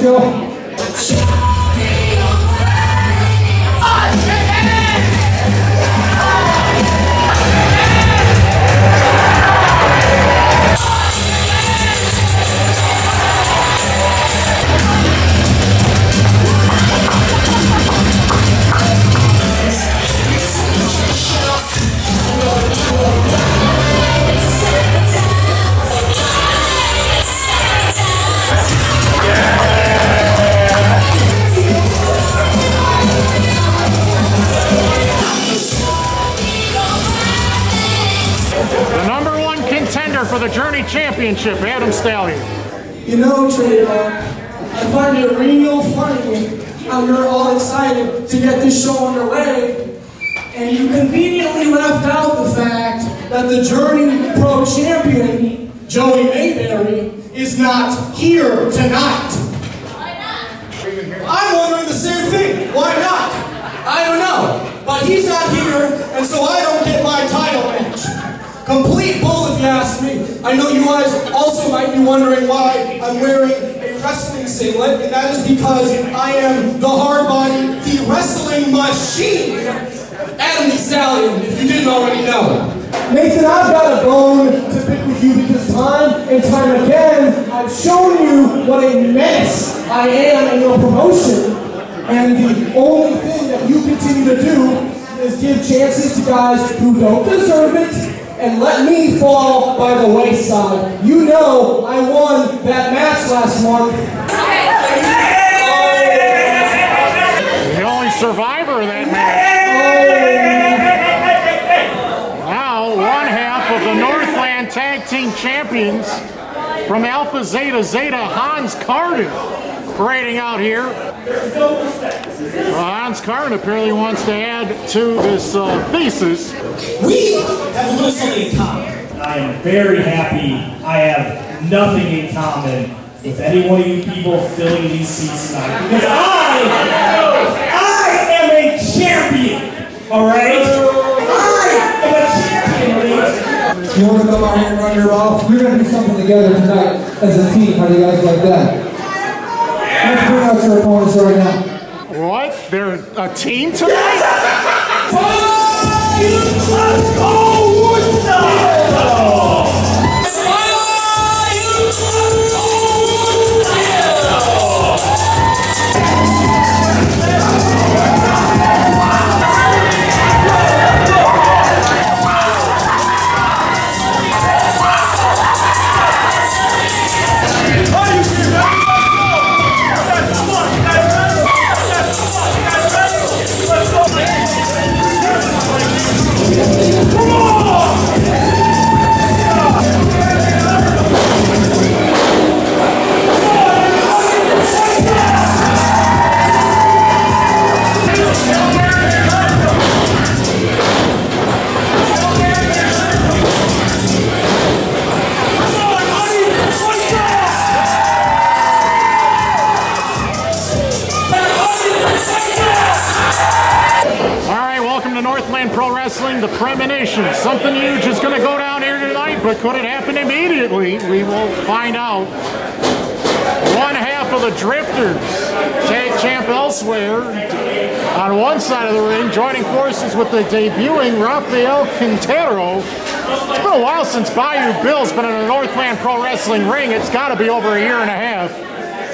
go. For the Journey Championship, Adam Stallion. You know, Trademark, I find it real funny how you're all excited to get this show underway, and you conveniently left out the fact that the Journey Pro Champion, Joey Mayberry, is not here tonight. Why not? I'm wondering the same thing. Why not? I don't know. But he's not here, and so I don't get my title match. Complete bull if you ask me. I know you guys also might be wondering why I'm wearing a wrestling singlet, and that is because I am the hard body, the wrestling machine, Adam the Stallion, if you didn't already know. Nathan, I've got a bone to pick with you because time and time again, I've shown you what a menace I am in your promotion, and the only thing that you continue to do is give chances to guys who don't deserve it, and let me fall by the wayside. You know I won that match last month. The only survivor of that match. Now, one half of the Northland Tag Team Champions from Alpha Zeta Zeta, Hans Carden, parading out here. Hans Carden apparently wants to add to this thesis. We have a little something in common. I am very happy I have nothing in common with any one of you people filling these seats tonight. Because I am a champion, alright? I am a champion, You want to come out here and run your mouth? We're going to do something together tonight as a team. How do you guys like that? Let's bring out your opponents right now. What? They're a team tonight? Let's go, Woodstock! Northland Pro Wrestling, the Premonition. Something huge is going to go down here tonight, but could it happen immediately? We will find out. One half of the Drifters, tag champ elsewhere, on one side of the ring, joining forces with the debuting Rafael Quintero. It's been a while since Bayou Bill's been in a Northland Pro Wrestling ring. It's got to be over a year and a half.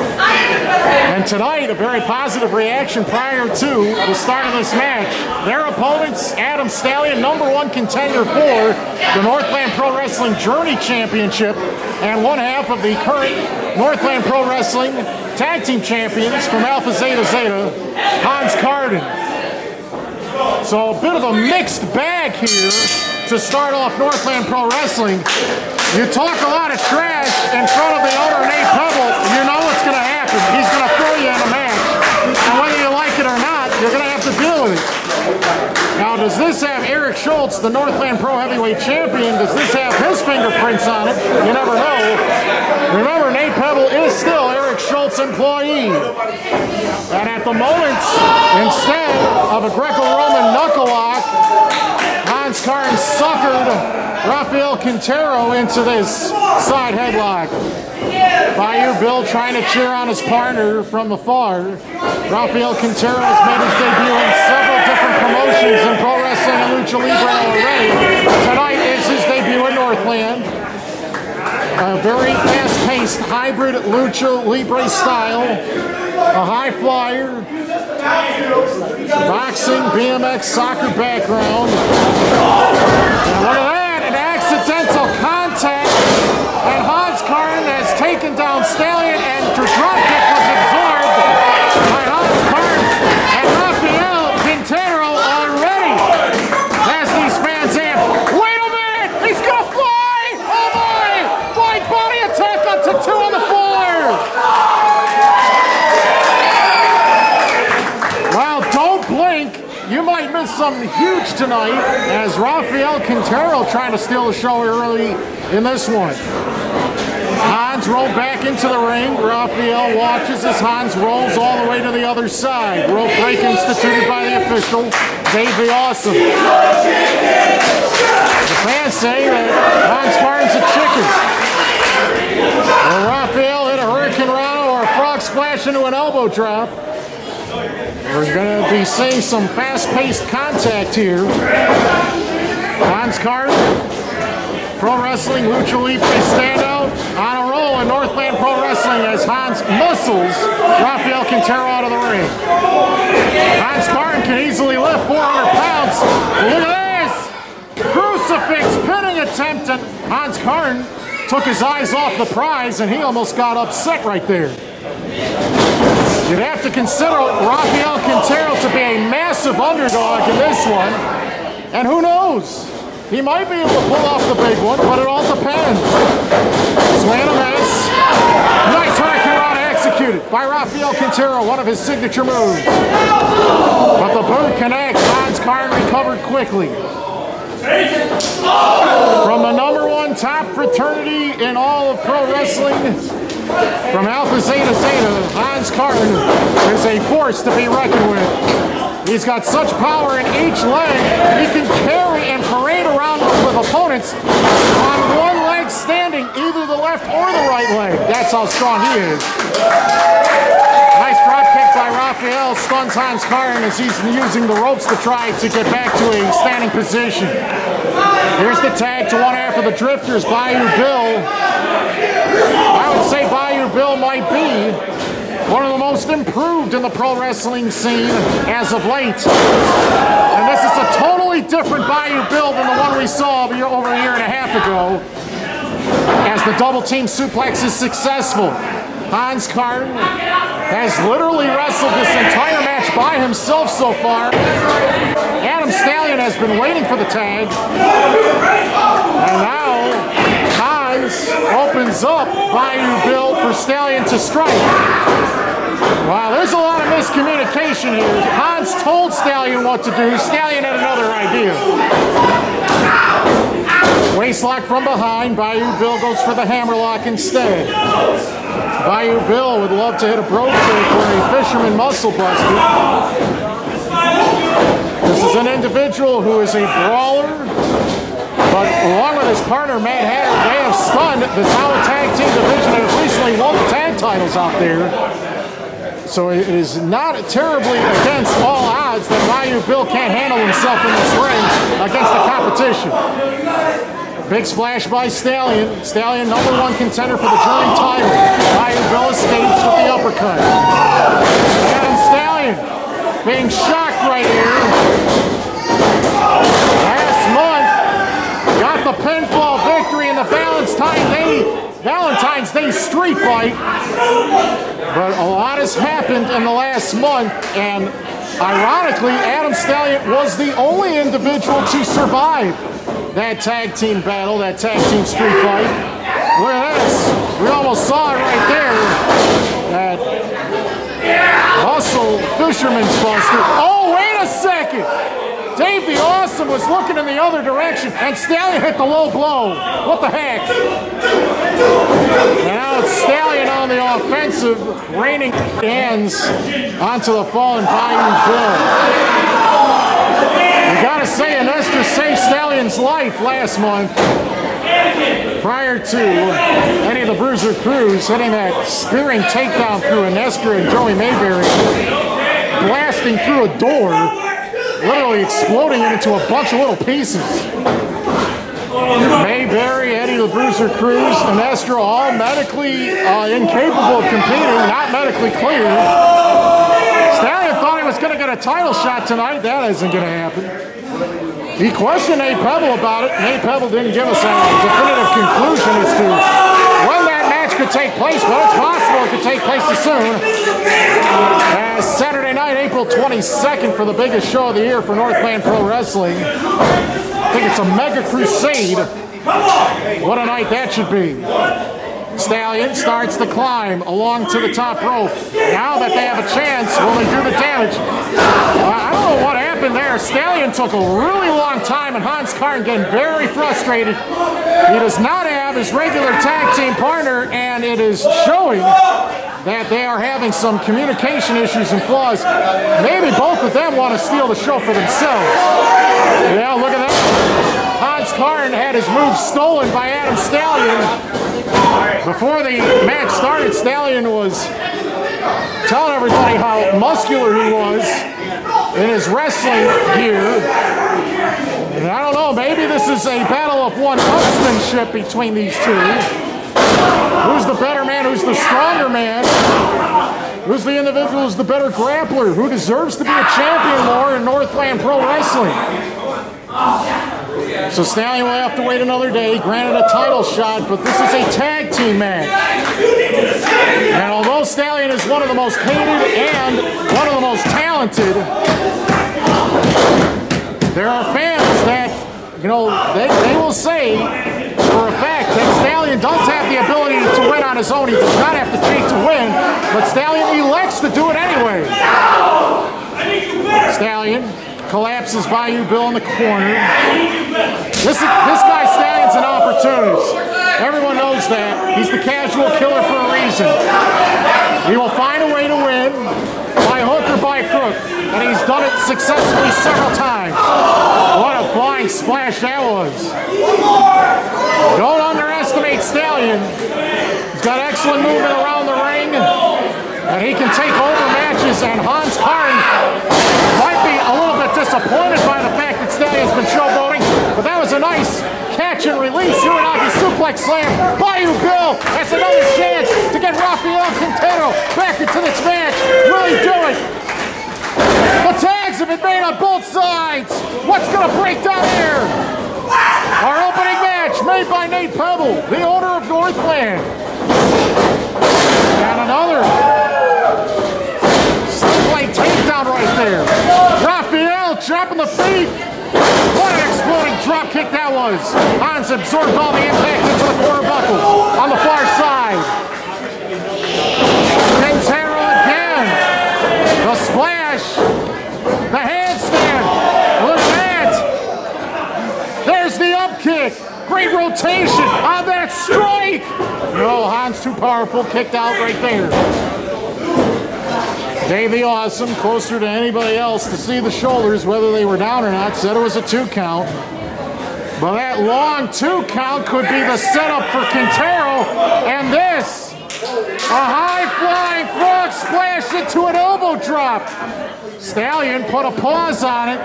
And tonight, a very positive reaction prior to the start of this match. Their opponents, Adam Stallion, #1 contender for the Northland Pro Wrestling Journey Championship, and one half of the current Northland Pro Wrestling Tag Team Champions from Alpha Zeta Zeta, Hans Carden. So a bit of a mixed bag here to start off Northland Pro Wrestling. You talk a lot of trash in front of the owner, Nate Pepple, you know what's going to happen. He's going to throw you in a match. And whether you like it or not, you're going to have to deal with it. Now, does this have Eric Schultz, the Northland Pro Heavyweight Champion, does this have his fingerprints on it? You never know. Remember, Nate Pepple is still Eric Schultz's employee. And at the moment, instead of a Greco-Roman knuckle lock, Hans Carden suckered Rafael Quintero into this side headlock. Bayou Bill trying to cheer on his partner from afar. Rafael Quintero has made his debut in several different promotions in pro wrestling and lucha libre already. Tonight is his debut in Northland. A very fast-paced hybrid lucha libre style. A high flyer. Boxing, BMX, soccer background. And look at that, an accidental contact. And Hans Carden has taken down Stallion, and the drop kick was absorbed by Hans Carden. And Rafael Quintero already has these fans in. Wait a minute! He's gonna fly! Oh boy! Flying body attack up to 2 on the floor! Well, don't blink. You might miss something huge tonight as Rafael Quintero trying to steal the show early in this one. Hans rolled back into the ring. Rafael watches as Hans rolls all the way to the other side. Rope break instituted by the official, Dave the Awesome. The fans say that Hans Carden's a chicken. Well, Rafael hit a Hurricane Rana or a frog splash into an elbow drop. We're going to be seeing some fast-paced contact here. Hans Carden, Pro Wrestling Lucha Libre standout, on a roll in Northland Pro Wrestling as Hans muscles Rafael Quintero out of the ring. Hans Carden can easily lift 400 pounds. Look at this! Crucifix pinning attempt, and Hans Carden took his eyes off the prize, and he almost got upset right there. You'd have to consider Rafael Quintero to be a massive underdog in this one. And who knows? He might be able to pull off the big one, but it all depends. Swing and a miss. Nice Hurricane Rana executed by Rafael Quintero, one of his signature moves. But the boot connects. Hans Carden recovered quickly. From the #1 top fraternity in all of pro wrestling, from Alpha Zeta Zeta, Hans Carden is a force to be reckoned with. He's got such power in each leg, he can carry and parade around with opponents on one leg standing, either the left or the right leg. That's how strong he is. Nice drop kick by Rafael, stuns Hans Carden as he's using the ropes to try to get back to a standing position. Here's the tag to one half of the Drifters, Bayou Bill. I would say Bayou Bill might be one of the most improved in the pro wrestling scene as of late. And this is a totally different Bayou Bill than the one we saw over a year and a half ago. As the double team suplex is successful, Hans Carden has literally wrestled this entire match by himself so far. Adam Stallion has been waiting for the tag. And now Hans opens up Bayou Bill for Stallion to strike. Wow, there's a lot of miscommunication here. Hans told Stallion what to do. Stallion had another idea. Waistlock from behind. Bayou Bill goes for the hammerlock instead. Bayou Bill would love to hit a brogue kick or a fisherman muscle buster. This is an individual who is a brawler, but along with his partner Matt Hatter, they have stunned the Tower Tag Team Division and have recently won the tag titles out there. So it is not terribly against all odds that Bayou Bill can't handle himself in this ring against the competition. Big splash by Stallion. Stallion, #1 contender for the Journey title. Bayou Bill escapes with the uppercut. Adam Stallion being shocked right here. Last month, got the pinfall victory in the Valentine's Day street fight. But a lot has happened in the last month, and ironically, Adam Stallion was the only individual to survive that tag team battle, that tag team street fight. Look at this. We almost saw it right there. That hustle fisherman's buster. Oh, wait a second. Dave the Awesome was looking in the other direction, and Stallion hit the low blow. What the heck? And now it's Stallion on the offensive, raining hands onto the fallen Bayou Bill. You gotta say, Nestor saved Stallion's life last month. prior to Eddie the Bruiser Cruz hitting that spearing takedown through Inestra and Joey Mayberry, blasting through a door, literally exploding it into a bunch of little pieces. Mayberry, Eddie the Bruiser Cruz, and Inestra all medically incapable of competing, not medically clear. Stallion thought he was going to get a title shot tonight. That isn't going to happen. He questioned Nate Pepple about it. Nate Pepple didn't give us a definitive conclusion as to when that match could take place, but it's possible it could take place as soon as Saturday night, April 22nd, for the biggest show of the year for Northland Pro Wrestling. I think it's a mega crusade. What a night that should be. Stallion starts to climb along to the top rope. Now that they have a chance, will they do the damage? I don't know what happened there. Stallion took a really long time, and Hans Carden getting very frustrated. He does not have his regular tag team partner, and it is showing that they are having some communication issues and flaws. Maybe both of them want to steal the show for themselves. Yeah, look at that. Hans Carden had his move stolen by Adam Stallion. Before the match started, Stallion was telling everybody how muscular he was in his wrestling gear. And I don't know, maybe this is a battle of one-upsmanship between these two. Who's the better man? Who's the stronger man? Who's the individual who's the better grappler? Who deserves to be a champion more in Northland Pro Wrestling? So Stallion will have to wait another day, granted a title shot, but this is a tag team match. And although Stallion is one of the most hated and one of the most talented, there are fans that, you know, they will say for a fact that Stallion does have the ability to win on his own. He does not have to cheat to win, but Stallion elects to do it anyway. Stallion collapses Bayou Bill in the corner. This guy Stallion's an opportunist. Everyone knows that. He's the casual killer for a reason. He will find a way to win by hook or by crook, and he's done it successfully several times. What a flying splash that was. Don't underestimate Stallion. He's got excellent movement around the ring, and he can take over matches, and Hans Carden might be a little bit disappointed by the fact that Stallion's been showboating, but that was a nice catch and release. Uranagi suplex slam. Bayou Bill has another chance to get Rafael Quintero back into this match. Will he do it? The tags have been made on both sides. What's going to break down here? Our opening match made by Nate Pepple, the owner of Northland. And another slingblade takedown right there. Rafael chopping the feet. What an exploding drop kick that was. Hans absorbed all the impact into the quarter buckle on the far side. Quintero again. The splash. The handstand. Look at that. There's the up kick. Great rotation on that strike. No, Hans too powerful. Kicked out right there. Dave the Awesome, closer to anybody else to see the shoulders, whether they were down or not, said it was a 2 count. But that long 2 count could be the setup for Quintero. And this, a high-flying frog splash into an elbow drop. Stallion put a pause on it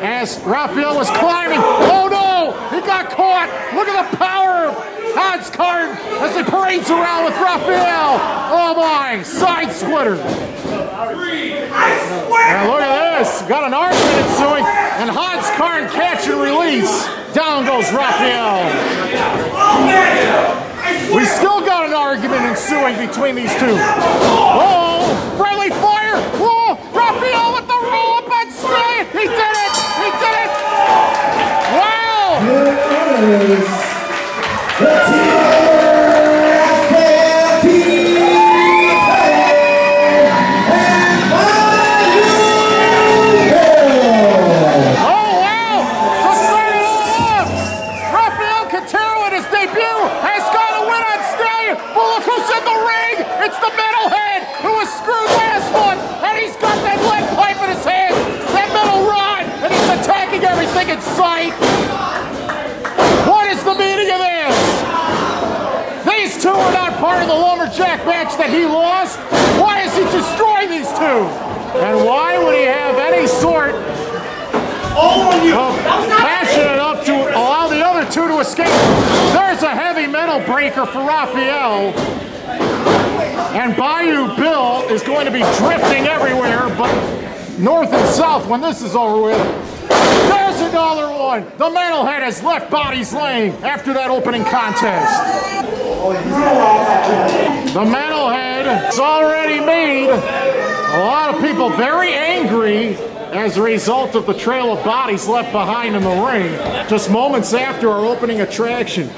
as Rafael was climbing. Oh no, he got caught. Look at the power of Hans Carden as he parades around with Rafael. Oh my, side splitter. And look at this, got an argument ensuing, and Hans Carden catch and release. Down goes Rafael. We still got an argument ensuing between these two. Oh, friendly fire. Oh, Rafael with the roll up on Stallion. He did it. He did it. Wow. Here is the team. It's the metalhead who was screwed last month. And why would he have any sort of passion enough to allow the other two to escape? There's a heavy mental breaker for Rafael. And Bayou Bill is going to be drifting everywhere, but north and south when this is over with. There's another one. The metalhead has left bodies laying after that opening contest. The metalhead has already made a lot of people very angry as a result of the trail of bodies left behind in the ring just moments after our opening attraction.